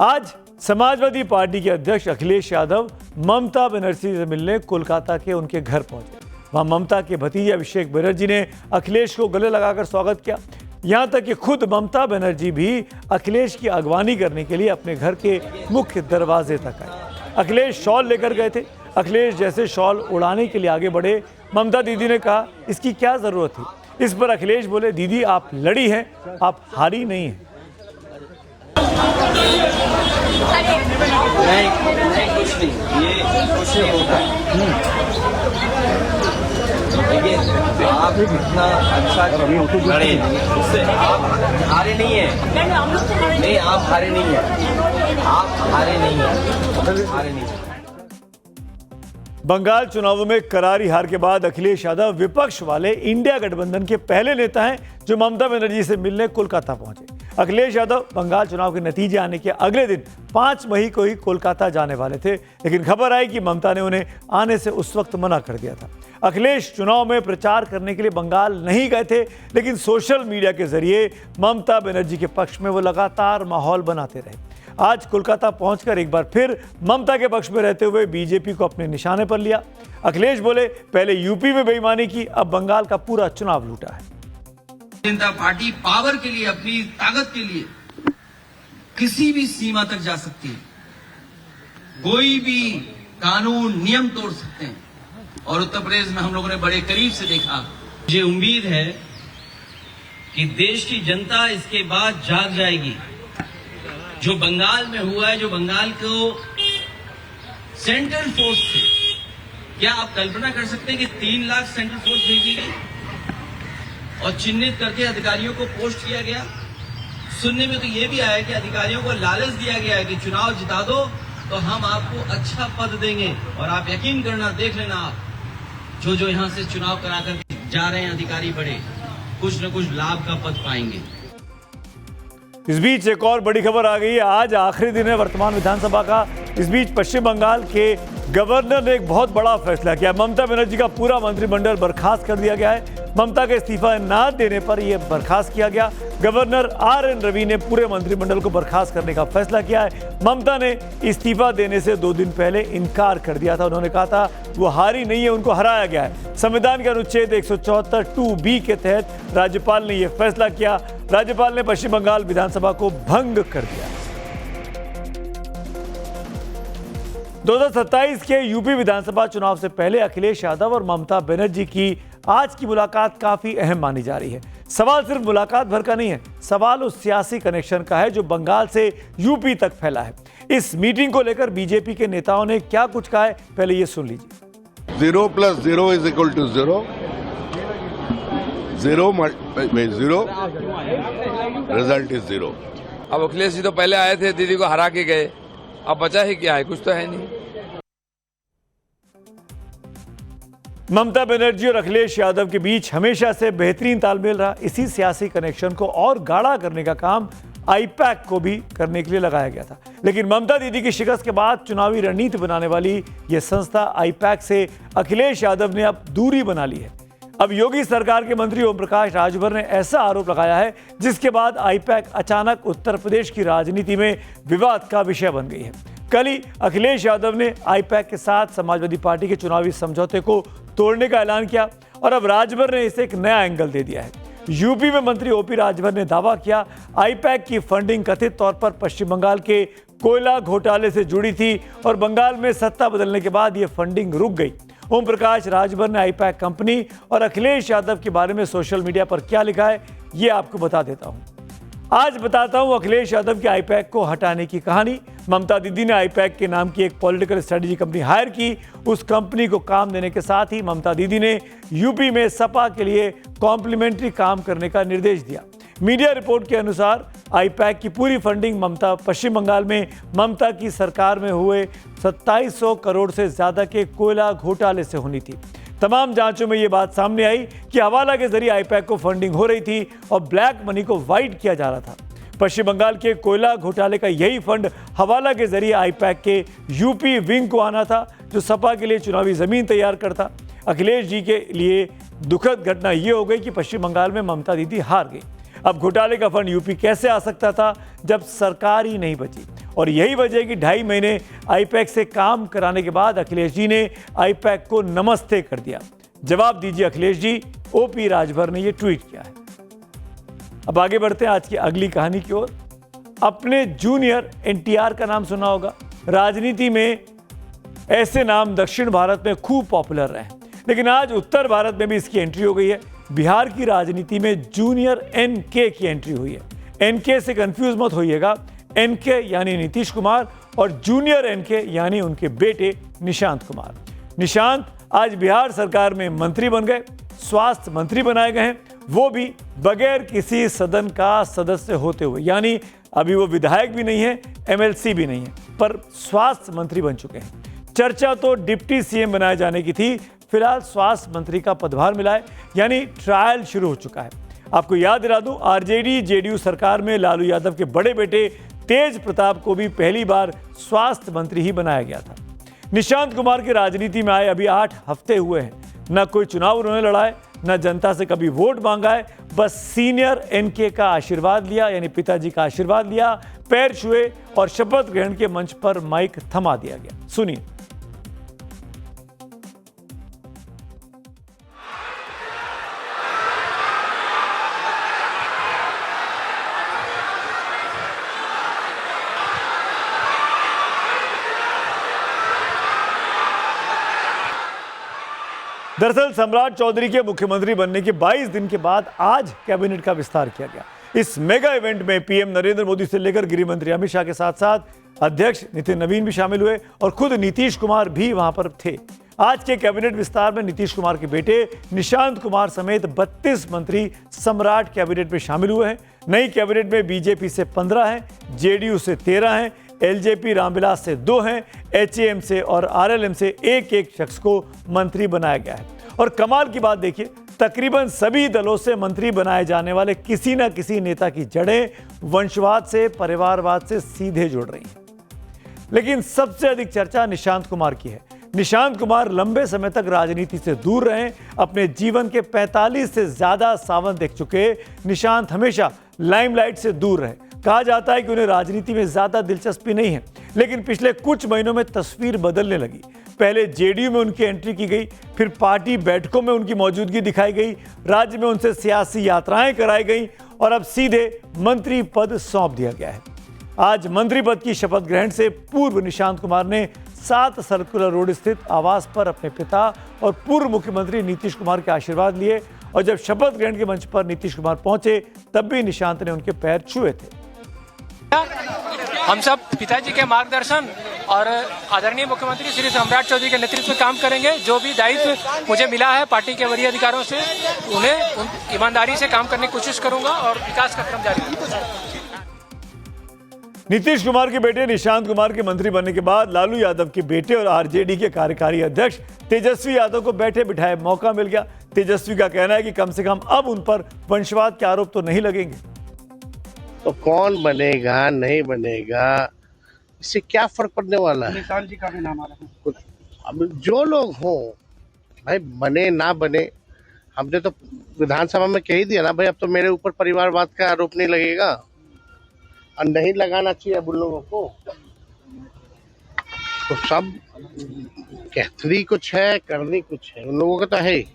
आज समाजवादी पार्टी के अध्यक्ष अखिलेश यादव ममता बनर्जी से मिलने कोलकाता के उनके घर पहुंचे। वहां ममता के भतीजे अभिषेक बनर्जी ने अखिलेश को गले लगाकर स्वागत किया। यहां तक कि खुद ममता बनर्जी भी अखिलेश की अगवानी करने के लिए अपने घर के मुख्य दरवाजे तक आए। अखिलेश शॉल लेकर गए थे। अखिलेश जैसे शॉल उड़ाने के लिए आगे बढ़े, ममता दीदी ने कहा इसकी क्या जरूरत थी। इस पर अखिलेश बोले, दीदी आप लड़ी हैं, आप हारी नहीं हैं। देखिए आप इतना अच्छा लड़े, उससे आप हारे नहीं है। नहीं, आप हारे नहीं है, आप हारे नहीं है, हारे नहीं है। बंगाल चुनावों में करारी हार के बाद अखिलेश यादव विपक्ष वाले इंडिया गठबंधन के पहले नेता हैं जो ममता बनर्जी से मिलने कोलकाता पहुंचे। अखिलेश यादव बंगाल चुनाव के नतीजे आने के अगले दिन 5 मई को ही कोलकाता जाने वाले थे, लेकिन खबर आई कि ममता ने उन्हें आने से उस वक्त मना कर दिया था। अखिलेश चुनाव में प्रचार करने के लिए बंगाल नहीं गए थे, लेकिन सोशल मीडिया के जरिए ममता बनर्जी के पक्ष में वो लगातार माहौल बनाते रहे। आज कोलकाता पहुंचकर एक बार फिर ममता के पक्ष में रहते हुए बीजेपी को अपने निशाने पर लिया। अखिलेश बोले, पहले यूपी में बेईमानी की, अब बंगाल का पूरा चुनाव लूटा है। जनता पार्टी पावर के लिए, अपनी ताकत के लिए किसी भी सीमा तक जा सकती है, कोई भी कानून नियम तोड़ सकते हैं, और उत्तर प्रदेश में हम लोगों ने बड़े करीब से देखा। मुझे उम्मीद है कि देश की जनता इसके बाद जाग जाएगी। जो बंगाल में हुआ है, जो बंगाल को सेंट्रल फोर्स से क्या आप कल्पना कर सकते हैं कि 3 लाख सेंट्रल फोर्स भेजी गई और चिन्हित करके अधिकारियों को पोस्ट किया गया। सुनने में तो ये भी आया कि अधिकारियों को लालच दिया गया है कि चुनाव जिता दो तो हम आपको अच्छा पद देंगे, और आप यकीन करना, देख लेना आप जो यहाँ से चुनाव करा कर जा रहे हैं अधिकारी बड़े, कुछ न कुछ लाभ का पद पाएंगे। इस बीच एक और बड़ी खबर आ गई है। आज आखिरी दिन है वर्तमान विधानसभा का। इस बीच पश्चिम बंगाल के गवर्नर ने एक बहुत बड़ा फैसला किया। ममता बनर्जी का पूरा मंत्रिमंडल बर्खास्त कर दिया गया है। ममता के इस्तीफा न देने पर यह बर्खास्त किया गया। गवर्नर RN रवि ने पूरे मंत्रिमंडल को बर्खास्त करने का फैसला किया है। ममता ने इस्तीफा देने से 2 दिन पहले इनकार कर दिया था। उन्होंने कहा था वो हारी नहीं है, उनको हराया गया है। संविधान के अनुच्छेद 174 2B के तहत राज्यपाल ने यह फैसला किया। राज्यपाल ने पश्चिम बंगाल विधानसभा को भंग कर दिया। 2027 के यूपी विधानसभा चुनाव से पहले अखिलेश यादव और ममता बनर्जी की आज की मुलाकात काफी अहम मानी जा रही है। सवाल सिर्फ मुलाकात भर का नहीं है, सवाल उस सियासी कनेक्शन का है जो बंगाल से यूपी तक फैला है। इस मीटिंग को लेकर बीजेपी के नेताओं ने क्या कुछ कहा है, पहले ये सुन लीजिए। 0 + 0 = 0, 0 = 0, रिजल्ट इज 0। अब अखिलेश जी तो पहले आए थे, दीदी को हरा के गए, अब बचा ही क्या है, कुछ तो है नहीं। ममता बनर्जी और अखिलेश यादव के बीच हमेशा से बेहतरीन तालमेल रहा। इसी सियासी कनेक्शन को और गाढ़ा करने का काम आईपैक को भी करने के लिए लगाया गया था। लेकिन ममता दीदी की शिकस्त के बाद चुनावी रणनीति बनाने वाली यह संस्था आईपैक से अखिलेश यादव ने अब दूरी बना ली है। अब योगी सरकार के मंत्री ओम प्रकाश राजभर ने ऐसा आरोप लगाया है जिसके बाद आईपैक अचानक उत्तर प्रदेश की राजनीति में विवाद का विषय बन गई है। कल ही अखिलेश यादव ने आईपैक के साथ समाजवादी पार्टी के चुनावी समझौते को तोड़ने का ऐलान किया और अब राजभर ने इसे एक नया एंगल दे दिया है। यूपी में मंत्री OP राजभर ने दावा किया आईपैक की फंडिंग कथित तौर पर पश्चिम बंगाल के कोयला घोटाले से जुड़ी थी और बंगाल में सत्ता बदलने के बाद यह फंडिंग रुक गई। ओम प्रकाश राजभर ने आईपैक कंपनी और अखिलेश यादव के बारे में सोशल मीडिया पर क्या लिखा है, ये आपको बता देता हूं। आज बताता हूं अखिलेश यादव के आईपैक को हटाने की कहानी। ममता दीदी ने आईपैक के नाम की एक पॉलिटिकल स्ट्रेटजी कंपनी हायर की। उस कंपनी को काम देने के साथ ही ममता दीदी ने यूपी में सपा के लिए कॉम्प्लीमेंट्री काम करने का निर्देश दिया। मीडिया रिपोर्ट के अनुसार आईपैक की पूरी फंडिंग पश्चिम बंगाल में ममता की सरकार में हुए 2700 करोड़ से ज्यादा के कोयला घोटाले से होनी थी। तमाम जांचों में यह बात सामने आई कि हवाला के जरिए आईपैक को फंडिंग हो रही थी और ब्लैक मनी को वाइट किया जा रहा था। पश्चिम बंगाल के कोयला घोटाले का यही फंड हवाला के जरिए आईपैक के यूपी विंग को आना था जो सपा के लिए चुनावी जमीन तैयार करता। अखिलेश जी के लिए दुखद घटना यह हो गई कि पश्चिम बंगाल में ममता दीदी हार गई। अब घोटाले का फंड यूपी कैसे आ सकता था जब सरकार ही नहीं बची, और यही वजह कि 2.5 महीने आईपैक से काम कराने के बाद अखिलेश जी ने आईपैक को नमस्ते कर दिया। जवाब दीजिए अखिलेश जी, OP राजभर ने यह ट्वीट किया है। अब आगे बढ़ते हैं आज की अगली कहानी की ओर। अपने जूनियर NTR का नाम सुना होगा। राजनीति में ऐसे नाम दक्षिण भारत में खूब पॉपुलर रहे, लेकिन आज उत्तर भारत में भी इसकी एंट्री हो गई है। बिहार की राजनीति में जूनियर NK की एंट्री हुई है। NK से कंफ्यूज मत होइएगा, NK यानी नीतीश कुमार और जूनियर NK यानी उनके बेटे निशांत कुमार। निशांत आज बिहार सरकार में मंत्री बन गए, स्वास्थ्य मंत्री बनाए गए हैं, वो भी बगैर किसी सदन का सदस्य होते हुए। यानी अभी वो विधायक भी नहीं है, MLC भी नहीं है, पर स्वास्थ्य मंत्री बन चुके हैं। चर्चा तो डिप्टी CM बनाए जाने की थी, फिलहाल स्वास्थ्य मंत्री का पदभार मिला है, यानी ट्रायल शुरू हो चुका है। आपको याद दिला दूं, RJD-JDU सरकार में लालू यादव के बड़े बेटे तेज प्रताप को भी पहली बार स्वास्थ्य मंत्री ही बनाया गया था। निशांत कुमार की राजनीति में आए अभी 8 हफ्ते हुए हैं। न कोई चुनाव उन्होंने लड़ा है, न जनता से कभी वोट मांगा है, बस सीनियर NK का आशीर्वाद लिया, यानी पिताजी का आशीर्वाद लिया, पैर छुए और शपथ ग्रहण के मंच पर माइक थमा दिया गया। सुनिए। दरअसल सम्राट चौधरी के मुख्यमंत्री बनने के 22 दिन के बाद आज कैबिनेट का विस्तार किया गया। इस मेगा इवेंट में PM नरेंद्र मोदी से लेकर गृह मंत्री अमित शाह के साथ साथ अध्यक्ष नितिन नवीन भी शामिल हुए और खुद नीतीश कुमार भी वहां पर थे। आज के कैबिनेट विस्तार में नीतीश कुमार के बेटे निशांत कुमार समेत 32 मंत्री सम्राट कैबिनेट में शामिल हुए हैं। नई कैबिनेट में बीजेपी से 15 हैं, जेडीयू से 13 हैं, एलजेपी रामविलास से 2 हैं, एचएएम से और आरएलएम से एक शख्स को मंत्री बनाया गया है। और कमाल की बात देखिए, तकरीबन सभी दलों से मंत्री बनाए जाने वाले किसी न किसी नेता की जड़ें वंशवाद से, परिवारवाद से सीधे जुड़ रही हैं। लेकिन सबसे अधिक चर्चा निशांत कुमार की है। निशांत कुमार लंबे समय तक राजनीति से दूर रहे। अपने जीवन के 45 से ज्यादा सावन देख चुके निशांत हमेशा लाइमलाइट से दूर रहे। कहा जाता है कि उन्हें राजनीति में ज्यादा दिलचस्पी नहीं है, लेकिन पिछले कुछ महीनों में तस्वीर बदलने लगी। पहले जेडीयू में उनकी एंट्री की गई, फिर पार्टी बैठकों में उनकी मौजूदगी दिखाई गई, राज्य में उनसे सियासी यात्राएं कराई गई और अब सीधे मंत्री पद सौंप दिया गया है। आज मंत्री पद की शपथ ग्रहण से पूर्व निशांत कुमार ने 7 सर्कुलर रोड स्थित आवास पर अपने पिता और पूर्व मुख्यमंत्री नीतीश कुमार के आशीर्वाद लिए और जब शपथ ग्रहण के मंच पर नीतीश कुमार पहुंचे तब भी निशांत ने उनके पैर छुए थे। हम सब पिताजी के मार्गदर्शन और आदरणीय मुख्यमंत्री श्री सम्राट चौधरी के नेतृत्व में काम करेंगे। जो भी दायित्व मुझे मिला है पार्टी के वरीय अधिकारियों से, उन्हें ईमानदारी से काम करने की कोशिश करूंगा और विकास का क्रम जारी रखेंगे। नीतीश कुमार के बेटे निशांत कुमार के मंत्री बनने के बाद लालू यादव के बेटे और आरजेडी के कार्यकारी अध्यक्ष तेजस्वी यादव को बैठे बिठाए मौका मिल गया। तेजस्वी का कहना है कि कम से कम अब उन पर वंशवाद के आरोप तो नहीं लगेंगे। तो कौन बनेगा नहीं बनेगा इससे क्या फर्क पड़ने वाला है। निशांत जी का भी नाम आ रहा है। अब जो लोग हों भाई, बने ना बने, हमने तो विधानसभा में कह ही दिया ना भाई, अब तो मेरे ऊपर परिवारवाद का आरोप नहीं लगेगा और नहीं लगाना चाहिए अब उन लोगों को। तो सब कहती कुछ है, करनी कुछ है, उन लोगों का तो है ही।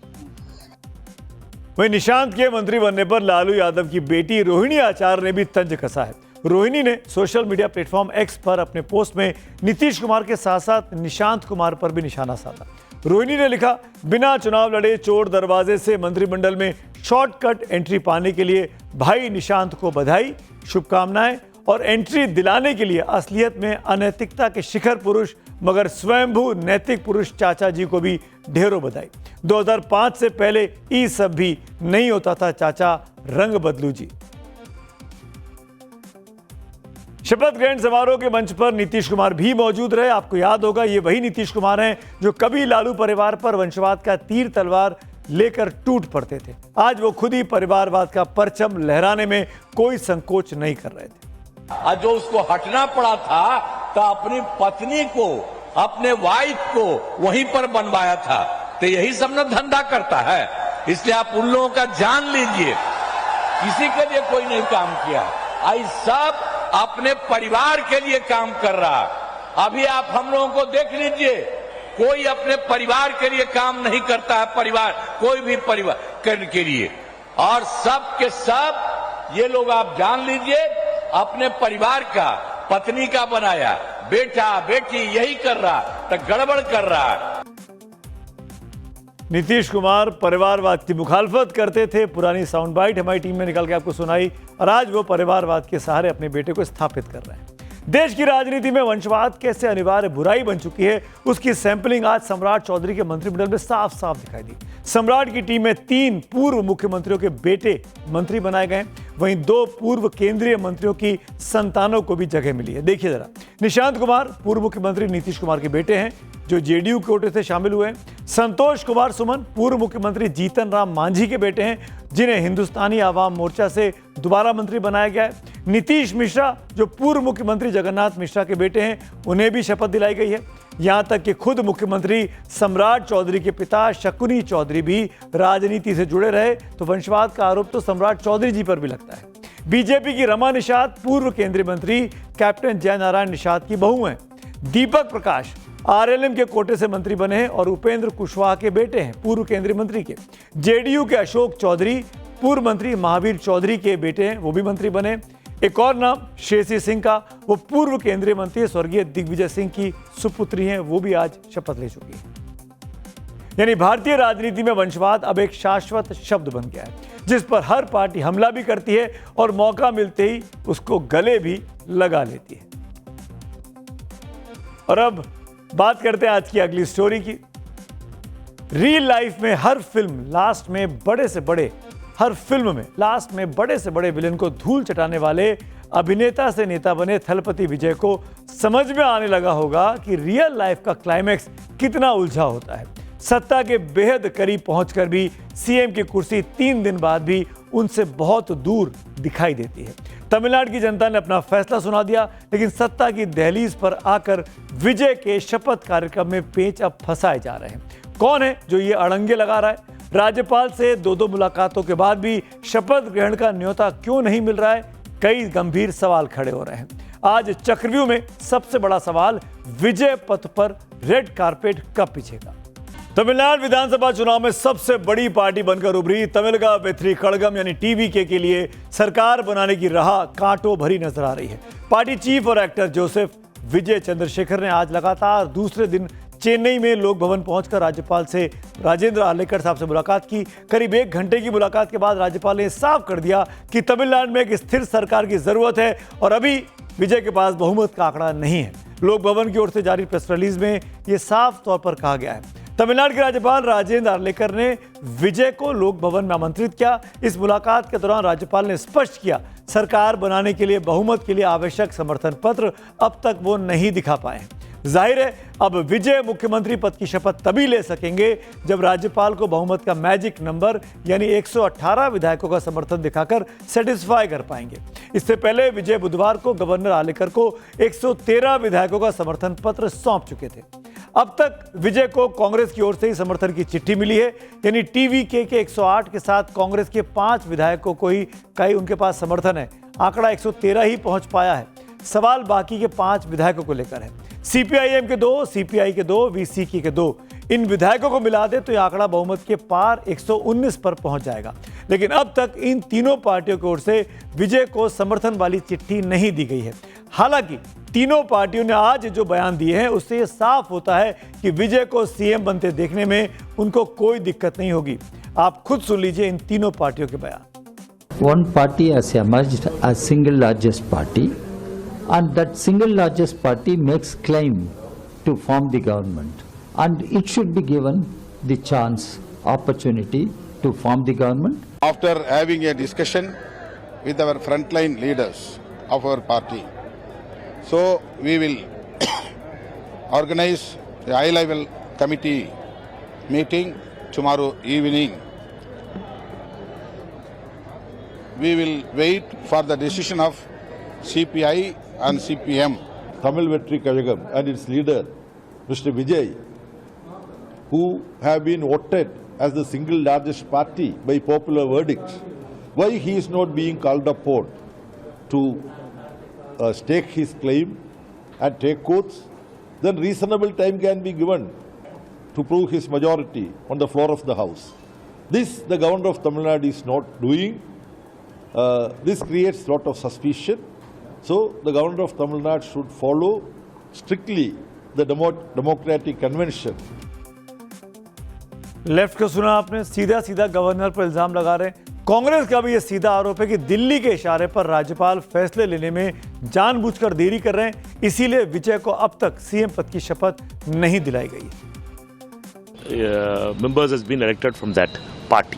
वहीं निशांत के मंत्री बनने पर लालू यादव की बेटी रोहिणी आचार्य ने भी तंज कसा है। रोहिणी ने सोशल मीडिया प्लेटफॉर्म एक्स पर अपने पोस्ट में नीतीश कुमार के साथ साथ निशांत कुमार पर भी निशाना साधा। रोहिणी ने लिखा, बिना चुनाव लड़े चोर दरवाजे से मंत्रिमंडल में शॉर्टकट एंट्री पाने के लिए भाई निशांत को बधाई, शुभकामनाएं और एंट्री दिलाने के लिए असलियत में अनैतिकता के शिखर पुरुष मगर स्वयंभू नैतिक पुरुष चाचा जी को भी ढेरों बधाई। 2005 से पहले ये सब भी नहीं होता था चाचा, रंग बदलू जी। शपथ ग्रहण समारोह के मंच पर नीतीश कुमार भी मौजूद रहे। आपको याद होगा, ये वही नीतीश कुमार हैं जो कभी लालू परिवार पर वंशवाद का तीर तलवार लेकर टूट पड़ते थे। आज वो खुद ही परिवारवाद का परचम लहराने में कोई संकोच नहीं कर रहे थे। आज जो उसको हटना पड़ा था तो अपनी पत्नी को, अपने वाइफ को वहीं पर बनवाया था। तो यही सब न धंधा करता है। इसलिए आप उन लोगों का जान लीजिए, किसी के लिए कोई नहीं काम किया, आज सब अपने परिवार के लिए काम कर रहा। अभी आप हम लोगों को देख लीजिए, कोई अपने परिवार के लिए काम नहीं करता है। परिवार, कोई भी परिवार करने के लिए, और सब के सब ये लोग आप जान लीजिए अपने परिवार का, पत्नी का बनाया, बेटा बेटी यही कर रहा, तो गड़बड़ कर रहा है। नीतीश कुमार परिवारवाद की मुखालफत करते थे। पुरानी साउंड बाइट हमारी टीम ने निकाल के आपको सुनाई और आज वो परिवारवाद के सहारे अपने बेटे को स्थापित कर रहे हैं। देश की राजनीति में वंशवाद कैसे अनिवार्य बुराई बन चुकी है, उसकी सैंपलिंग आज सम्राट चौधरी के मंत्रिमंडल में साफ साफ दिखाई दी। सम्राट की टीम में 3 पूर्व मुख्यमंत्रियों के बेटे मंत्री बनाए गए, वहीं 2 पूर्व केंद्रीय मंत्रियों की संतानों को भी जगह मिली है। देखिए जरा, निशांत कुमार पूर्व मुख्यमंत्री नीतीश कुमार के बेटे हैं जो जेडीयू कोटे से शामिल हुए हैं। संतोष कुमार सुमन पूर्व मुख्यमंत्री जीतन राम मांझी के बेटे हैं जिन्हें हिंदुस्तानी आवाम मोर्चा से दोबारा मंत्री बनाया गया है। नीतीश मिश्रा जो पूर्व मुख्यमंत्री जगन्नाथ मिश्रा के बेटे हैं, उन्हें भी शपथ दिलाई गई है। यहां तक कि खुद मुख्यमंत्री सम्राट चौधरी के पिता शकुनी चौधरी भी राजनीति से जुड़े रहे, तो वंशवाद का आरोप तो सम्राट चौधरी जी पर भी लगता है। बीजेपी की रमा निषाद पूर्व केंद्रीय मंत्री कैप्टन जयनारायण निषाद की बहू हैं। दीपक प्रकाश आरएलएम के कोटे से मंत्री बने हैं और उपेंद्र कुशवाहा के बेटे हैं, पूर्व केंद्रीय मंत्री के। जेडीयू के अशोक चौधरी पूर्व मंत्री महावीर चौधरी के बेटे हैं, वो भी मंत्री बने। एक और नाम शेषी सिंह का, वो पूर्व केंद्रीय मंत्री स्वर्गीय दिग्विजय सिंह की सुपुत्री हैं, वो भी आज शपथ ले चुकी है। यानी भारतीय राजनीति में वंशवाद अब एक शाश्वत शब्द बन गया है जिस पर हर पार्टी हमला भी करती है और मौका मिलते ही उसको गले भी लगा लेती है। और अब बात करते हैं आज की अगली स्टोरी की। रियल लाइफ में हर फिल्म लास्ट में बड़े से बड़े हर फिल्म में लास्ट में बड़े से बड़े विलेन को धूल चटाने वाले अभिनेता से नेता बने थलपति विजय को समझ में आने लगा होगा कि रियल लाइफ का क्लाइमैक्स कितना उलझा होता है। सत्ता के बेहद करीब पहुंचकर भी सीएम की कुर्सी 3 दिन बाद भी उनसे बहुत दूर दिखाई देती है। तमिलनाडु की जनता ने अपना फैसला सुना दिया, लेकिन सत्ता की दहलीज पर आकर विजय के शपथ कार्यक्रम में पेंच अब फंसाए जा रहे हैं। कौन है जो ये अड़ंगे लगा रहा है? राज्यपाल से 2 मुलाकातों के बाद भी शपथ ग्रहण का न्योता क्यों नहीं मिल रहा है? कई गंभीर सवाल खड़े हो रहे हैं। आज चक्रव्यूह में सबसे बड़ा सवाल, विजय पथ पर रेड कारपेट कब बिछेगा? तमिलनाडु विधानसभा चुनाव में सबसे बड़ी पार्टी बनकर उभरी तमिलगा वेत्री कड़गम यानी टीवीके के लिए सरकार बनाने की राह कांटों भरी नजर आ रही है। पार्टी चीफ और एक्टर जोसेफ विजय चंद्रशेखर ने आज लगातार दूसरे दिन चेन्नई में लोक भवन पहुंचकर राज्यपाल से राजेंद्र आर्लेकर साहब से मुलाकात की। करीब 1 घंटे की मुलाकात के बाद राज्यपाल ने साफ कर दिया कि तमिलनाडु में एक स्थिर सरकार की जरूरत है और अभी विजय के पास बहुमत का आंकड़ा नहीं है। लोक भवन की ओर से जारी प्रेस रिलीज में यह साफ तौर पर कहा गया है। तमिलनाडु के राज्यपाल राजेंद्र आर्लेकर ने विजय को लोक भवन में आमंत्रित किया। इस मुलाकात के दौरान राज्यपाल ने स्पष्ट किया, सरकार बनाने के लिए बहुमत के लिए आवश्यक समर्थन पत्र अब तक वो नहीं दिखा पाए हैं। जाहिर है अब विजय मुख्यमंत्री पद की शपथ तभी ले सकेंगे जब राज्यपाल को बहुमत का मैजिक नंबर यानी 118 विधायकों का समर्थन दिखाकर सेटिस्फाई कर पाएंगे। इससे पहले विजय बुधवार को गवर्नर आर्लेकर को 113 विधायकों का समर्थन पत्र सौंप चुके थे। अब तक विजय को कांग्रेस की ओर से ही समर्थन की चिट्ठी मिली है, यानी टीवीके के 108 के साथ कांग्रेस के 5 विधायकों को ही कई उनके पास समर्थन है। आंकड़ा 113 ही पहुंच पाया है। सवाल बाकी के 5 विधायकों को लेकर है। सीपीआईएम के 2, सीपीआई के 2, वीसीके के 2, इन विधायकों को मिला दे तो यह आंकड़ा बहुमत के पार 119 पर पहुंच जाएगा। लेकिन अब तक इन तीनों पार्टियों की ओर से विजय को समर्थन वाली चिट्ठी नहीं दी गई है। हालांकि तीनों पार्टियों ने आज जो बयान दिए हैं उससे यह साफ होता है कि विजय को सीएम बनते देखने में उनको कोई दिक्कत नहीं होगी। आप खुद सुन लीजिए इन तीनों पार्टियों के बयान। One party has emerged as single largest party, and that single largest party makes claim to form the government, and it should be given the chance, opportunity to form the government. After having a discussion with our frontline leaders of our party, so we will organize a high-level committee meeting tomorrow evening. We will wait for the decision of CPI and CPM. Tamil Vetri Kazhagam and its leader, Mr. Vijay, who have been voted as the single largest party by popular verdict, why he is not being called upon to stake his claim and take oaths, then reasonable time can be given to prove his majority on the floor of the House. This the governor of Tamil Nadu is not doing. This creates a lot of suspicion. So the governor of Tamil Nadu should follow strictly the democratic convention. Left को सुना आपने, सीधा सीधा गवर्नर पर इल्जाम लगा रहे हैं। कांग्रेस का भी यह सीधा आरोप है कि दिल्ली के इशारे पर राज्यपाल फैसले लेने में जानबूझकर देरी कर रहे हैं, इसीलिए विजय को अब तक सीएम पद की शपथ नहीं दिलाई गई है। Members has been elected from that party.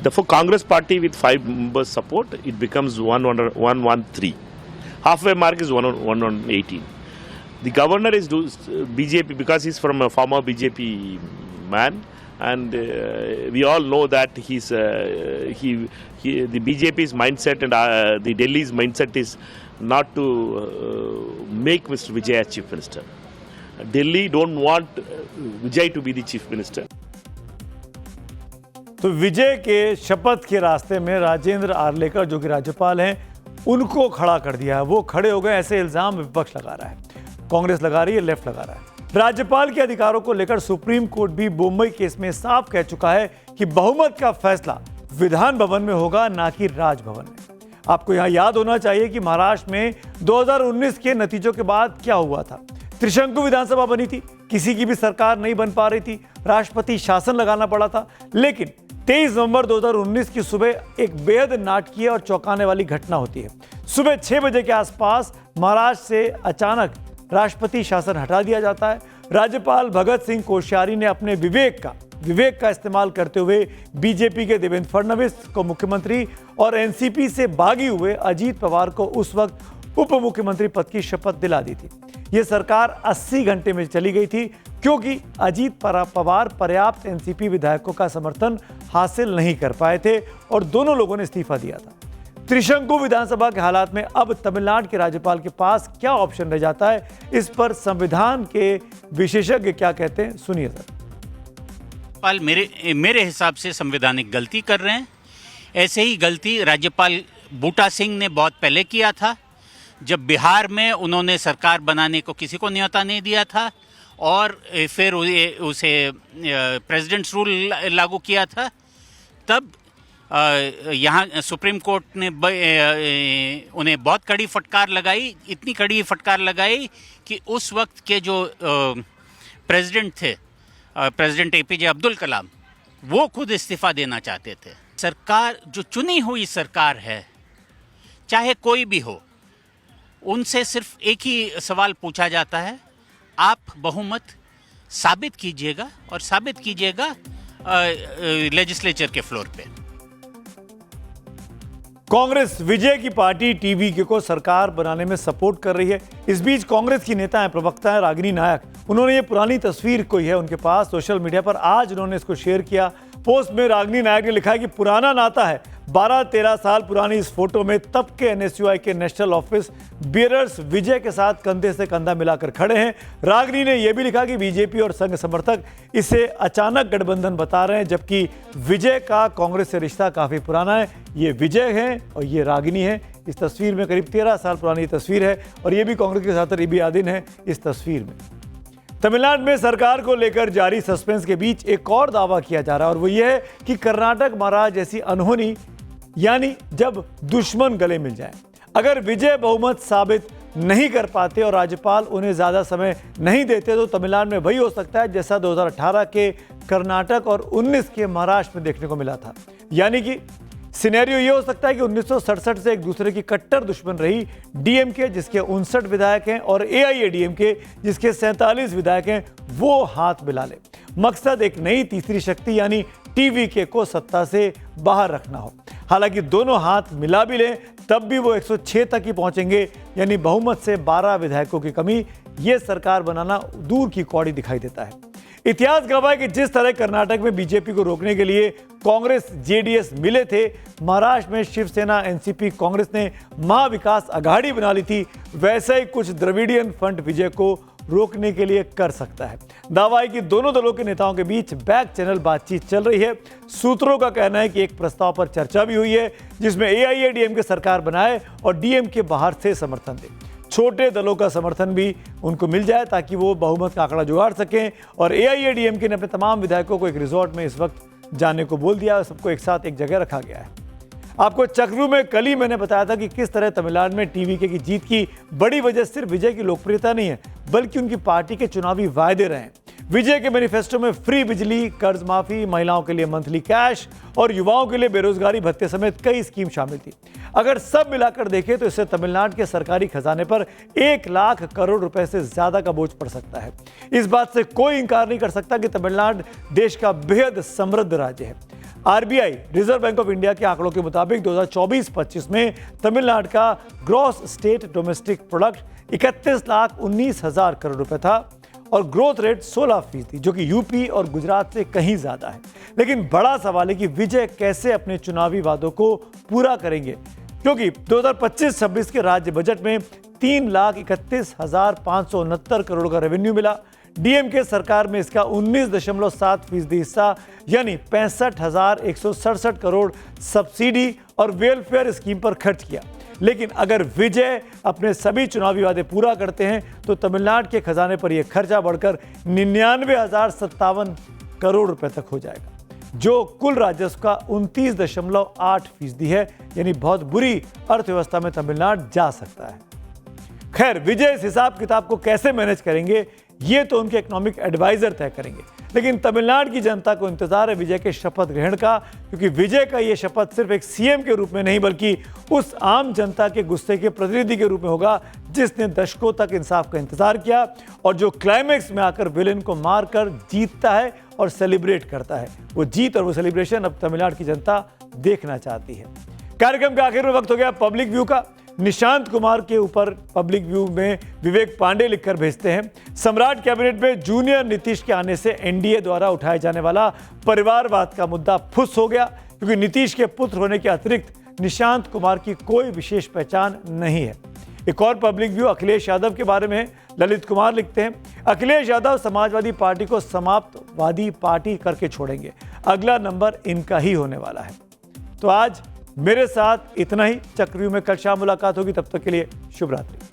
Therefore, Congress party with 5 members support, it becomes 113. Halfway mark is 118. The governor is BJP because he's from a former BJP man, and we all know that the BJP's mindset and the Delhi's mindset is not to make Mr. Vijay as chief minister. Delhi don't want Vijay to be the chief minister. तो विजय के शपथ के रास्ते में राजेंद्र आर्लेकर जो कि राज्यपाल हैं उनको खड़ा कर दिया है। वो खड़े हो गए, ऐसे इल्जाम विपक्ष लगा रहा है, कांग्रेस लगा रही है, लेफ्ट लगा रहा है। राज्यपाल के अधिकारों को लेकर सुप्रीम कोर्ट भी मुंबई केस में साफ कह चुका है कि बहुमत का फैसला विधान भवन में होगा, ना कि राजभवन में। आपको यहां याद होना चाहिए कि महाराष्ट्र में 2019 के नतीजों के बाद क्या हुआ था। त्रिशंकु विधानसभा बनी थी, किसी की भी सरकार नहीं बन पा रही थी, राष्ट्रपति शासन लगाना पड़ा था। लेकिन 23 नवंबर 2019 की सुबह एक बेहद नाटकीय और चौंकाने वाली घटना होती है। सुबह 6 बजे के आसपास महाराष्ट्र से अचानक राष्ट्रपति शासन हटा दिया जाता है। राज्यपाल भगत सिंह कोश्यारी ने अपने विवेक का विवेक का इस्तेमाल करते हुए बीजेपी के देवेंद्र फडणवीस को मुख्यमंत्री और एनसीपी से बागी हुए अजीत पवार को उस वक्त उप मुख्यमंत्री पद की शपथ दिला दी थी। यह सरकार 80 घंटे में चली गई थी क्योंकि अजीत पवार पर्याप्त एनसीपी विधायकों का समर्थन हासिल नहीं कर पाए थे और दोनों लोगों ने इस्तीफा दिया था। त्रिशंकु विधानसभा के हालात में अब तमिलनाडु के राज्यपाल के पास क्या ऑप्शन रह जाता है, इस पर संविधान के विशेषज्ञ क्या कहते हैं, सुनिए सर। राज्यपाल मेरे हिसाब से संवैधानिक गलती कर रहे हैं। ऐसे ही गलती राज्यपाल बूटा सिंह ने बहुत पहले किया था, जब बिहार में उन्होंने सरकार बनाने को किसी को न्योता नहीं दिया था और फिर उसे प्रेसिडेंट्स रूल लागू किया था। तब यहाँ सुप्रीम कोर्ट ने उन्हें बहुत कड़ी फटकार लगाई, इतनी कड़ी फटकार लगाई कि उस वक्त के जो प्रेसिडेंट थे, प्रेसिडेंट एपीजे अब्दुल कलाम, वो खुद इस्तीफा देना चाहते थे। सरकार जो चुनी हुई सरकार है, चाहे कोई भी हो, उनसे सिर्फ एक ही सवाल पूछा जाता है, आप बहुमत साबित कीजिएगा और साबित कीजिएगा लेजिस्लेचर के फ्लोर पे। कांग्रेस विजय की पार्टी टीवीके को सरकार बनाने में सपोर्ट कर रही है। इस बीच कांग्रेस की नेता है, प्रवक्ता है रागिनी नायक, उन्होंने ये पुरानी तस्वीर कोई है उनके पास सोशल मीडिया पर, आज उन्होंने इसको शेयर किया। पोस्ट में रागिनी नायक ने लिखा है कि पुराना नाता है, 12-13 साल पुरानी इस फोटो में तब के एनएसयूआई के नेशनल ऑफिस बियरर्स विजय के साथ कंधे से कंधा मिलाकर खड़े हैं। रागिनी ने यह भी लिखा कि बीजेपी और संघ समर्थक इसे अचानक गठबंधन बता रहे हैं, जबकि विजय का कांग्रेस से रिश्ता काफी पुराना है। ये विजय है और ये रागिनी है। इस तस्वीर में करीब 13 साल पुरानी तस्वीर है और ये भी कांग्रेस के साथ रबी आदिन है इस तस्वीर में। तमिलनाडु में सरकार को लेकर जारी सस्पेंस के बीच एक और दावा किया जा रहा है और वो ये है कि कर्नाटक महाराज जैसी अनहोनी, यानी जब दुश्मन गले मिल जाए, अगर विजय बहुमत साबित नहीं कर पाते और राज्यपाल उन्हें ज्यादा समय नहीं देते तो तमिलनाडु में वही हो सकता है जैसा 2018 के कर्नाटक और 19 के महाराष्ट्र में देखने को मिला था। यानी कि सिनेरियो ये हो सकता है कि 1967 से एक दूसरे की कट्टर दुश्मन रही डीएमके, जिसके 59 विधायक हैं, और एआईएडीएमके, जिसके 47 विधायक हैं, वो हाथ मिला ले। मकसद एक नई तीसरी शक्ति यानी टीवीके को सत्ता से बाहर रखना हो। हालांकि दोनों हाथ मिला भी लें तब भी वो 106 तक ही पहुंचेंगे, यानी बहुमत से 12 विधायकों की कमी। ये सरकार बनाना दूर की कौड़ी दिखाई देता है। इतिहास गवाह है कि जिस तरह कर्नाटक में बीजेपी को रोकने के लिए कांग्रेस जेडीएस मिले थे, महाराष्ट्र में शिवसेना एनसीपी कांग्रेस ने महाविकास अघाड़ी बना ली थी, वैसे ही कुछ द्रविडियन फ्रंट विजय को रोकने के लिए कर सकता है। दावा है कि दोनों दलों के नेताओं के बीच बैक चैनल बातचीत चल रही है। सूत्रों का कहना है कि एक प्रस्ताव पर चर्चा भी हुई है जिसमें एआईएडीएमके सरकार बनाए और डीएमके बाहर से समर्थन दे। छोटे दलों का समर्थन भी उनको मिल जाए ताकि वो बहुमत का आंकड़ा जुगाड़ सकें। और एआईएडीएमके ने अपने तमाम विधायकों को एक रिजॉर्ट में इस वक्त जाने को बोल दिया, सबको एक साथ एक जगह रखा गया है। आपको चक्रव्यूह में कल ही मैंने बताया था कि किस तरह तमिलनाडु में टीवीके की जीत की बड़ी वजह सिर्फ विजय की लोकप्रियता नहीं है, बल्कि उनकी पार्टी के चुनावी वायदे रहे हैं। विजय के मैनिफेस्टो में फ्री बिजली, कर्ज माफी, महिलाओं के लिए मंथली कैश और युवाओं के लिए बेरोजगारी भत्ते समेत कई स्कीम शामिल थी। अगर सब मिलाकर देखें तो इससे तमिलनाडु के सरकारी खजाने पर 1 लाख करोड़ रुपए से ज्यादा का बोझ पड़ सकता है। इस बात से कोई इंकार नहीं कर सकता कि तमिलनाडु देश का बेहद समृद्ध राज्य है। RBI, reserve bank of India के आंकड़ों के मुताबिक 2024-25 में तमिलनाडु का gross state domestic product 31,19,000 crore रुपए था और ग्रोथ रेट 16%, जो कि यूपी और गुजरात से कहीं ज्यादा है। लेकिन बड़ा सवाल है कि विजय कैसे अपने चुनावी वादों को पूरा करेंगे, क्योंकि 2025-26 के राज्य बजट में 3,31,569 करोड़ का रेवेन्यू मिला। डीएमके सरकार में इसका 19.7% हिस्सा यानी 65,167 करोड़ सब्सिडी और वेलफेयर स्कीम पर खर्च किया। लेकिन अगर विजय अपने सभी चुनावी वादे पूरा करते हैं तो तमिलनाडु के खजाने पर यह खर्चा बढ़कर 99,057 करोड़ रुपए तक हो जाएगा, जो कुल राजस्व का 29.8% है। यानी बहुत बुरी अर्थव्यवस्था में तमिलनाडु जा सकता है। खैर, विजय इस हिसाब किताब को कैसे मैनेज करेंगे ये तो उनके इकोनॉमिक एडवाइजर तय करेंगे, लेकिन तमिलनाडु की जनता को इंतजार है विजय के शपथ ग्रहण का, क्योंकि विजय का ये शपथ सिर्फ एक सीएम के रूप में नहीं बल्कि उस आम जनता के गुस्से के प्रतिनिधि के रूप में होगा जिसने दशकों तक इंसाफ का इंतजार किया और जो क्लाइमैक्स में आकर विलेन को मारकर जीतता है और सेलिब्रेट करता है। वो जीत और वो सेलिब्रेशन अब तमिलनाडु की जनता देखना चाहती है। कार्यक्रम के आखिर में वक्त हो गया पब्लिक व्यू का। निशांत कुमार के ऊपर पब्लिक व्यू में विवेक पांडे लिखकर भेजते हैं, सम्राट कैबिनेट में जूनियर नीतीश के आने से एनडीए द्वारा उठाए जाने वाला परिवारवाद का मुद्दा फुस हो गया, क्योंकि नीतीश के पुत्र होने के अतिरिक्त निशांत कुमार की कोई विशेष पहचान नहीं है। एक और पब्लिक व्यू अखिलेश यादव के बारे में ललित कुमार लिखते हैं, अखिलेश यादव समाजवादी पार्टी को समाप्तवादी पार्टी करके छोड़ेंगे, अगला नंबर इनका ही होने वाला है। तो आज मेरे साथ इतना ही। चक्रव्यूह में कल शाम मुलाकात होगी, तब तक के लिए शुभ रात्रि।